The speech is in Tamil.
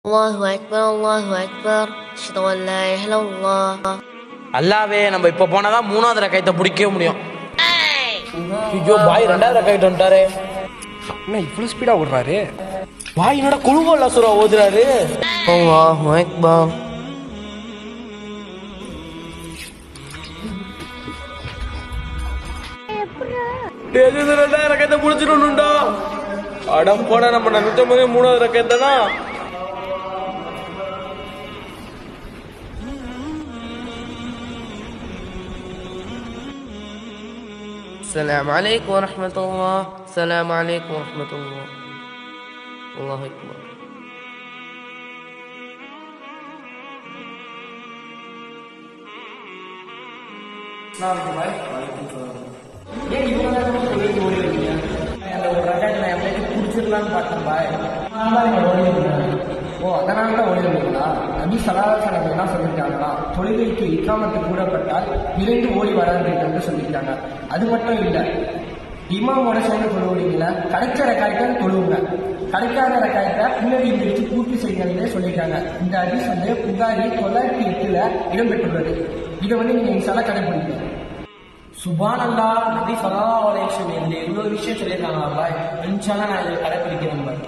الله أكبر الله أكبر أشهد أن لا إله إلا الله. அல்லாவே நம்ம இப்ப போனாதான் மூணாவது ரக்காயத்தை பிடிக்கவே முடியும். ஐயோ பாய் ரெண்டாவது ரக்காயத்து வந்துட்டாரு. என்ன இவ்வளவு ஸ்பீடா ஓடுறாரு? பாய் என்னோட குழுவோல சுரா ஓதுறாரு. الله أكبر. ரெண்டாவது ரக்காயத்தை முடிச்சிடணும்டா. அடம் போனா நம்ம நினைச்ச மாதிரி மூணாவது ரக்காயத்தை தான். السلام عليكم ورحمة الله. السلام عليكم ورحمة الله. الله أكبر. ஏன் இவ்வளவு நேரமா சொல்லிட்டு ஓடி இருக்கீங்க? அந்த ஒரு ரக்காயத்தை நான் எப்படியாச்சும் குடிச்சிடலான்னு பார்த்தேன் பாய். ஓ அதனால தான் ஓடி இருந்தீங்களா? நபி ஸல்லல்லாஹு அலைஹி வஸல்லம் என்ன சொல்லிட்டாங்கன்னா, தொழுகைக்கு இக்காமத்து கூடப்பட்டால் விரைந்து ஓடி வராதீர்கள் என்று சொல்லிட்டாங்க. அது மட்டும் இல்லை, இமாமோட சேர்ந்து தொழுவீங்களா, கிடைச்ச ரக்காயத்தை தொழுவுங்க, கிடைக்காத ரக்காயத்தை பின்னாடி வச்சு பூர்த்தி செய்யுங்கன்னே சொல்லிட்டாங்க. இந்த ஹதீஸ் புகாரி 908 இடம்பெற்றுள்ளது. இதை நீங்க இன்ஷால்லா கடைபிடிப்பீங்க. சுபானல்லாஹ், நபி ஸல்லல்லாஹு அலைஹி வஸல்லம் இந்த இவ்வளவு விஷயம் சொல்லியிருக்காங்க பாய். இன்ஷால்லா நான் இதை கடைபிடிக்கிறேன் பாய்.